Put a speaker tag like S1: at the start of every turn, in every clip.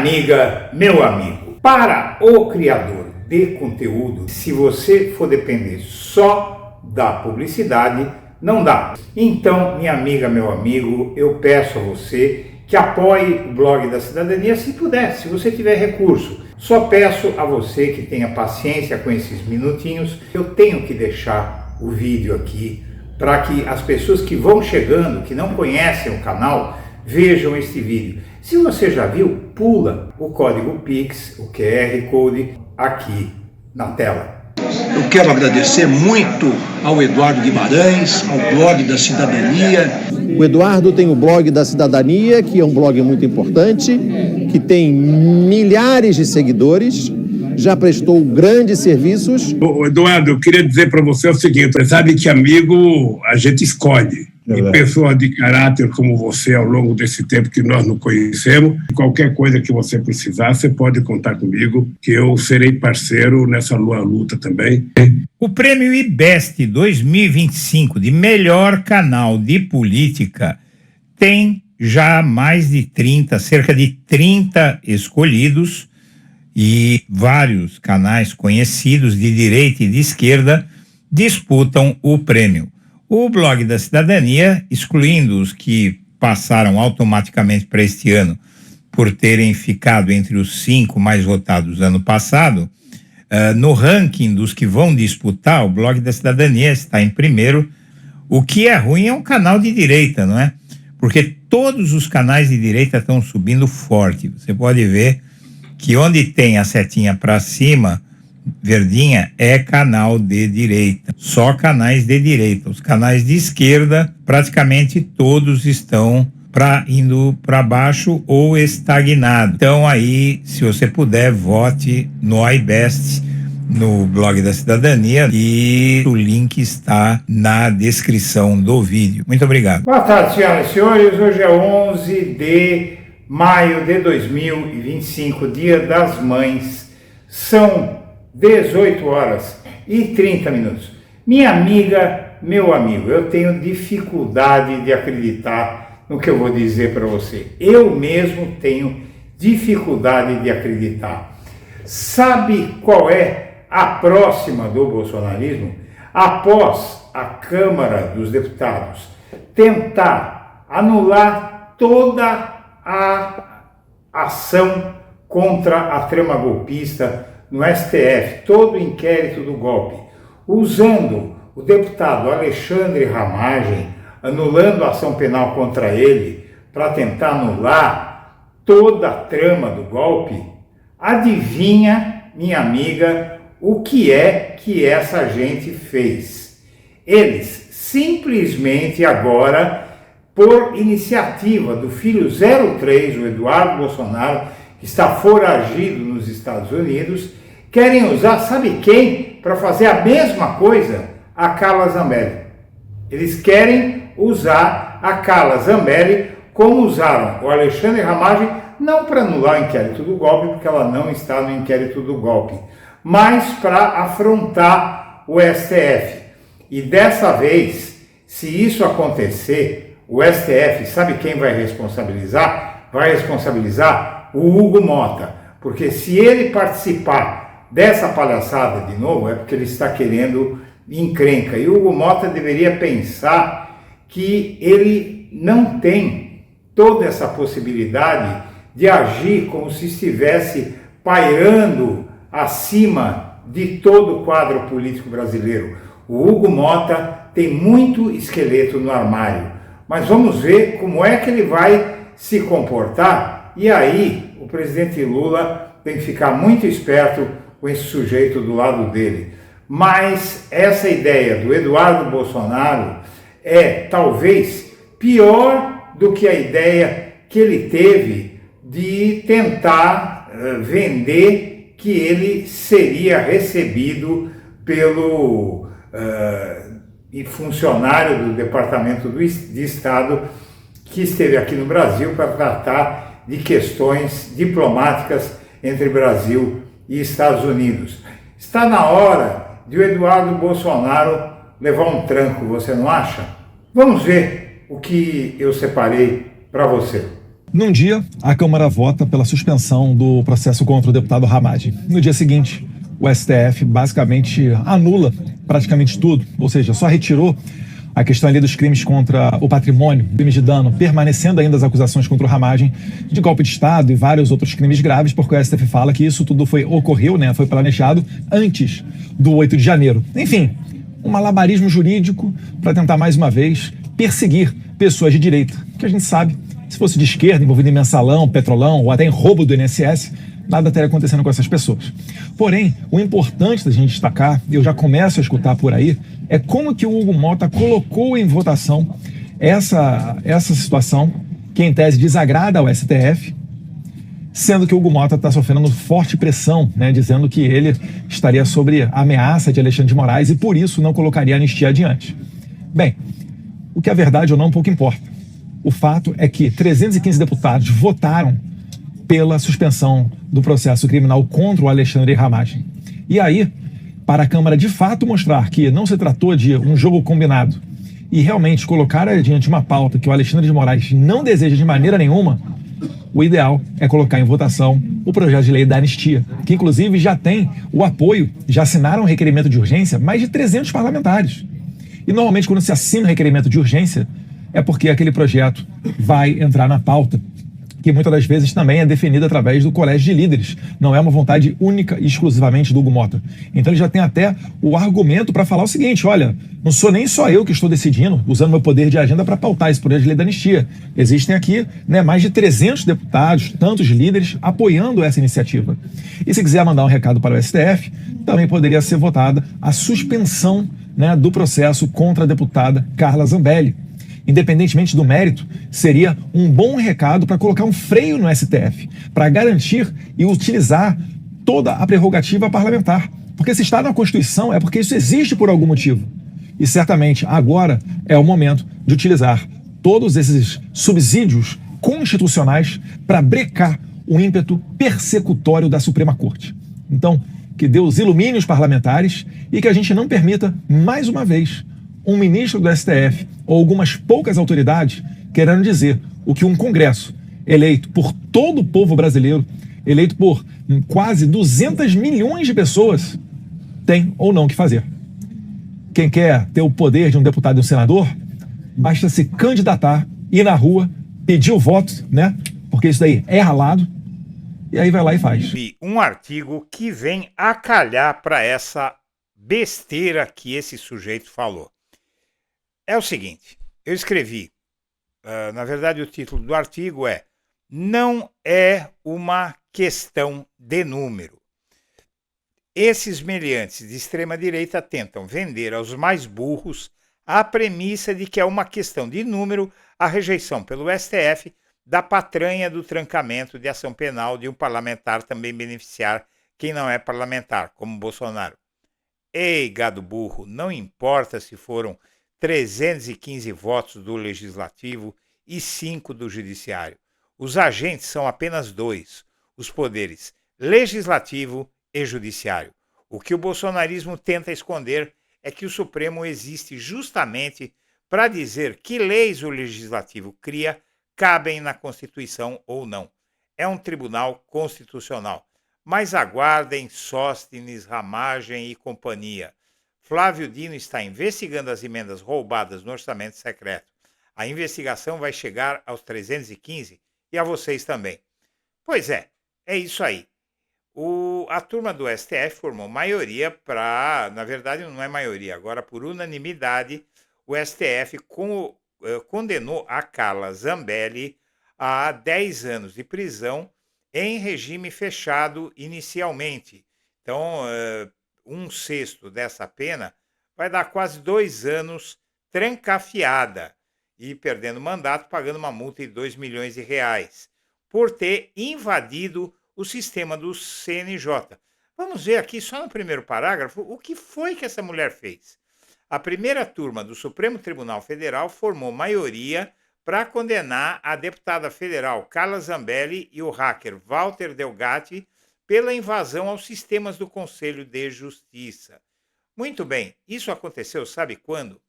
S1: amiga, meu amigo, para o criador de conteúdo, se você for depender só da publicidade, não dá. Então, minha amiga, meu amigo, eu peço a você que apoie o Blog da Cidadania se puder, se você tiver recurso. Só peço a você que tenha paciência com esses minutinhos. Eu tenho que deixar o vídeo aqui para que as pessoas que vão chegando, que não conhecem o canal, vejam este vídeo. Se você já viu, pula o código Pix, o QR Code, aqui na tela.
S2: Eu quero agradecer muito ao Eduardo Guimarães, ao Blog da Cidadania.
S3: O Eduardo tem o Blog da Cidadania, que é um blog muito importante, que tem milhares de seguidores, já prestou grandes serviços.
S4: Eduardo, eu queria dizer para você o seguinte: você sabe que amigo a gente escolhe. E pessoa de caráter como você, ao longo desse tempo que nós nos conhecemos, qualquer coisa que você precisar, você pode contar comigo, que eu serei parceiro nessa luta também.
S1: O Prêmio IBEST 2025 de melhor canal de política tem já mais de 30, cerca de 30 escolhidos, e vários canais conhecidos de direita e de esquerda disputam o prêmio. O Blog da Cidadania, excluindo os que passaram automaticamente para este ano por terem ficado entre os 5 mais votados ano passado, no ranking dos que vão disputar, o Blog da Cidadania está em primeiro. O que é ruim é um canal de direita, não é? Porque todos os canais de direita estão subindo forte. Você pode ver que onde tem a setinha para cima, verdinha, é canal de direita, só canais de direita. Os canais de esquerda, praticamente todos estão indo para baixo ou estagnados. Então aí, se você puder, vote no iBest, no Blog da Cidadania, e o link está na descrição do vídeo. Muito obrigado. Boa tarde, senhoras e senhores. Hoje é 11 de maio de 2025, Dia das Mães. São 18 horas e 30 minutos. Minha amiga, meu amigo, eu tenho dificuldade de acreditar no que eu vou dizer para você. Eu mesmo tenho dificuldade de acreditar. Sabe qual é a próxima do bolsonarismo? Após a Câmara dos Deputados tentar anular toda a ação contra a trama golpista no STF, todo o inquérito do golpe, usando o deputado Alexandre Ramagem, anulando a ação penal contra ele para tentar anular toda a trama do golpe. Adivinha, minha amiga, o que é que essa gente fez? Eles simplesmente agora, por iniciativa do filho 03, o Eduardo Bolsonaro, que está foragido nos Estados Unidos, querem usar, sabe quem, para fazer a mesma coisa? A Carla Zambelli. Eles querem usar a Carla Zambelli como usaram o Alexandre Ramagem, não para anular o inquérito do golpe, porque ela não está no inquérito do golpe, mas para afrontar o STF. E dessa vez, se isso acontecer, o STF, sabe quem vai responsabilizar? Vai responsabilizar o Hugo Mota, porque se ele participar dessa palhaçada de novo, é porque ele está querendo encrenca. E o Hugo Mota deveria pensar que ele não tem toda essa possibilidade de agir como se estivesse pairando acima de todo o quadro político brasileiro. O Hugo Mota tem muito esqueleto no armário, mas vamos ver como é que ele vai se comportar. E aí o presidente Lula tem que ficar muito esperto com esse sujeito do lado dele. Mas essa ideia do Eduardo Bolsonaro é talvez pior do que a ideia que ele teve de tentar vender que ele seria recebido pelo funcionário do Departamento de Estado que esteve aqui no Brasil para tratar de questões diplomáticas entre Brasil e Estados Unidos. Está na hora de o Eduardo Bolsonaro levar um tranco, você não acha? Vamos ver o que eu separei para você.
S5: Num dia, a Câmara vota pela suspensão do processo contra o deputado Ramagem. No dia seguinte, o STF basicamente anula praticamente tudo, ou seja, só retirou a questão ali dos crimes contra o patrimônio, crimes de dano, permanecendo ainda as acusações contra o Ramagem de golpe de Estado e vários outros crimes graves, porque o STF fala que isso tudo ocorreu, né, foi planejado antes do 8 de janeiro. Enfim, um malabarismo jurídico para tentar mais uma vez perseguir pessoas de direita, que a gente sabe, se fosse de esquerda, envolvido em mensalão, petrolão ou até em roubo do INSS, nada estaria acontecendo com essas pessoas. Porém, o importante da gente destacar, e eu já começo a escutar por aí, é como que o Hugo Mota colocou em votação essa situação, que em tese desagrada ao STF, sendo que o Hugo Mota está sofrendo forte pressão, né, dizendo que ele estaria sob ameaça de Alexandre de Moraes e por isso não colocaria a anistia adiante. Bem, o que é verdade ou não pouco importa. O fato é que 315 deputados votaram pela suspensão do processo criminal contra o Alexandre Ramagem. E aí, para a Câmara de fato mostrar que não se tratou de um jogo combinado e realmente colocar adiante uma pauta que o Alexandre de Moraes não deseja de maneira nenhuma, o ideal é colocar em votação o projeto de lei da anistia, que inclusive já tem o apoio, já assinaram um requerimento de urgência mais de 300 parlamentares. E normalmente quando se assina um requerimento de urgência é porque aquele projeto vai entrar na pauta, que muitas das vezes também é definida através do colégio de líderes. Não é uma vontade única e exclusivamente do Hugo Mota. Então ele já tem até o argumento para falar o seguinte: olha, não sou nem só eu que estou decidindo, usando meu poder de agenda para pautar esse projeto de lei da anistia. Existem aqui, né, mais de 300 deputados, tantos líderes, apoiando essa iniciativa. E se quiser mandar um recado para o STF, também poderia ser votada a suspensão, né, do processo contra a deputada Carla Zambelli. Independentemente do mérito, seria um bom recado para colocar um freio no STF, para garantir e utilizar toda a prerrogativa parlamentar. Porque se está na Constituição é porque isso existe por algum motivo. E certamente agora é o momento de utilizar todos esses subsídios constitucionais para brecar o ímpeto persecutório da Suprema Corte. Então, que Deus ilumine os parlamentares e que a gente não permita, mais uma vez, um ministro do STF ou algumas poucas autoridades querendo dizer o que um Congresso eleito por todo o povo brasileiro, eleito por quase 200 milhões de pessoas, tem ou não que fazer. Quem quer ter o poder de um deputado e um senador, basta se candidatar, ir na rua, pedir o voto, né? Porque isso daí é ralado, e aí vai lá e faz.
S1: Um artigo que vem a calhar para essa besteira que esse sujeito falou. É o seguinte, eu escrevi, na verdade o título do artigo é "Não é uma questão de número". Esses meliantes de extrema-direita tentam vender aos mais burros a premissa de que é uma questão de número a rejeição pelo STF da patranha do trancamento de ação penal de um parlamentar também beneficiar quem não é parlamentar, como Bolsonaro. Ei, gado burro, não importa se foram 315 votos do Legislativo e 5 do Judiciário. Os agentes são apenas 2, os poderes Legislativo e Judiciário. O que o bolsonarismo tenta esconder é que o Supremo existe justamente para dizer que leis o Legislativo cria cabem na Constituição ou não. É um tribunal constitucional. Mas aguardem Sóstenes, Ramagem e companhia. Flávio Dino está investigando as emendas roubadas no orçamento secreto. A investigação vai chegar aos 315 e a vocês também. Pois é isso aí. A turma do STF formou maioria para, na verdade não é maioria, agora por unanimidade, o STF condenou a Carla Zambelli a 10 anos de prisão em regime fechado inicialmente. Então, 1/6 dessa pena vai dar quase 2 anos trancafiada e perdendo mandato, pagando uma multa de 2 milhões de reais por ter invadido o sistema do CNJ. Vamos ver aqui só no primeiro parágrafo o que foi que essa mulher fez. A primeira turma do Supremo Tribunal Federal formou maioria para condenar a deputada federal Carla Zambelli e o hacker Walter Delgatti pela invasão aos sistemas do Conselho de Justiça. Muito bem, isso aconteceu sabe quando?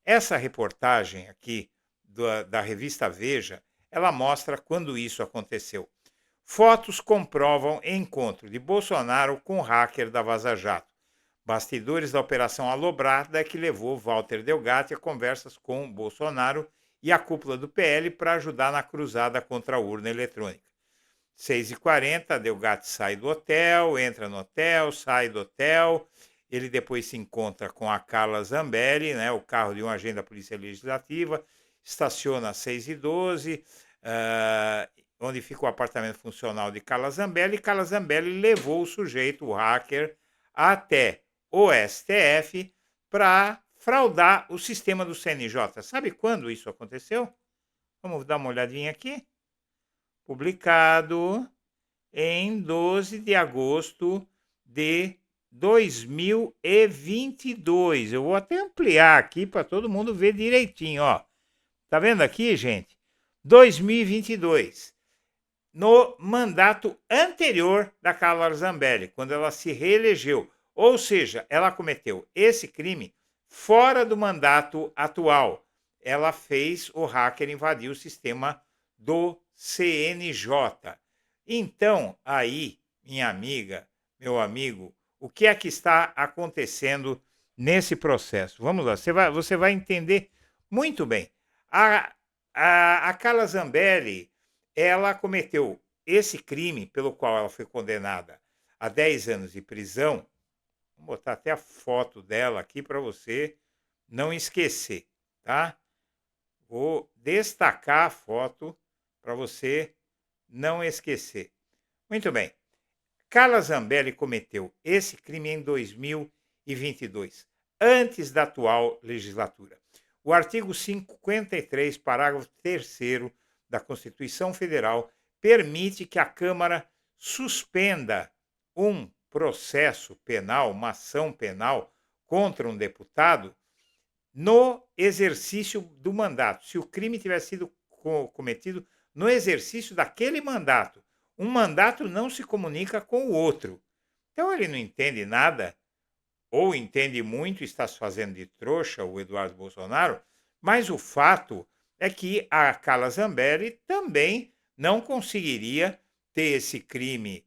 S1: Essa reportagem aqui da revista Veja ela mostra quando isso aconteceu. Fotos comprovam encontro de Bolsonaro com o hacker da Vaza Jato. Bastidores da Operação Alobrada que levou Walter Delgatti a conversas com Bolsonaro e a cúpula do PL para ajudar na cruzada contra a urna eletrônica. 6h40, Delgatti sai do hotel, entra no hotel, sai do hotel. Ele depois se encontra com a Carla Zambelli, né, o carro de um agente da Polícia Legislativa, estaciona às 6h12, onde fica o apartamento funcional de Carla Zambelli. Carla Zambelli levou o sujeito, o hacker, até o STF para fraudar o sistema do CNJ. Sabe quando isso aconteceu? Vamos dar uma olhadinha aqui. Publicado em 12 de agosto de 2022. Eu vou até ampliar aqui para todo mundo ver direitinho, ó. Tá vendo aqui, gente? 2022. No mandato anterior da Carla Zambelli, quando ela se reelegeu. Ou seja, ela cometeu esse crime fora do mandato atual. Ela fez o hacker invadir o sistema do CNJ. Então, aí, minha amiga, meu amigo, o que é que está acontecendo nesse processo? Vamos lá, você vai entender muito bem. A Carla Zambelli, ela cometeu esse crime pelo qual ela foi condenada a 10 anos de prisão. Vou botar até a foto dela aqui para você não esquecer, tá? Vou destacar a foto para você não esquecer. Muito bem. Carla Zambelli cometeu esse crime em 2022, antes da atual legislatura. O artigo 53, parágrafo 3º da Constituição Federal permite que a Câmara suspenda um processo penal, uma ação penal contra um deputado no exercício do mandato. Se o crime tivesse sido cometido no exercício daquele mandato. Um mandato não se comunica com o outro. Então ele não entende nada, ou entende muito e está se fazendo de trouxa, o Eduardo Bolsonaro, mas o fato é que a Carla Zambelli também não conseguiria ter esse crime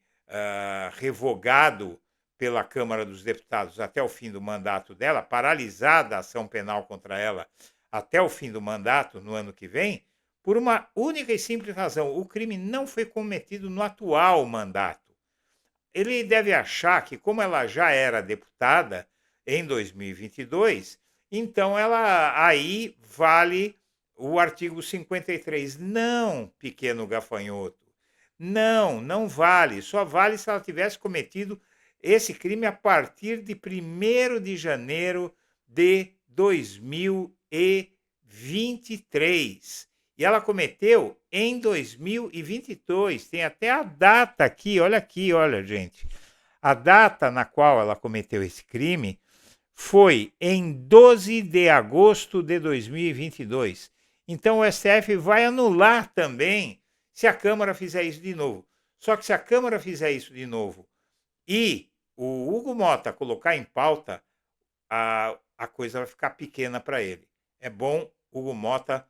S1: revogado pela Câmara dos Deputados até o fim do mandato dela, paralisada a ação penal contra ela até o fim do mandato, no ano que vem, por uma única e simples razão: o crime não foi cometido no atual mandato. Ele deve achar que, como ela já era deputada em 2022, então ela aí vale o artigo 53. Não, pequeno gafanhoto. Não vale. Só vale se ela tivesse cometido esse crime a partir de 1º de janeiro de 2023. E ela cometeu em 2022. Tem até a data aqui, olha, gente. A data na qual ela cometeu esse crime foi em 12 de agosto de 2022. Então o STF vai anular também se a Câmara fizer isso de novo. Só que se a Câmara fizer isso de novo e o Hugo Mota colocar em pauta, a coisa vai ficar pequena para ele. É bom Hugo Mota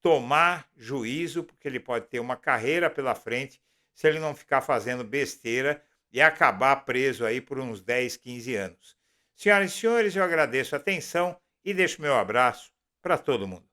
S1: tomar juízo, porque ele pode ter uma carreira pela frente se ele não ficar fazendo besteira e acabar preso aí por uns 10, 15 anos. Senhoras e senhores, eu agradeço a atenção e deixo meu abraço para todo mundo.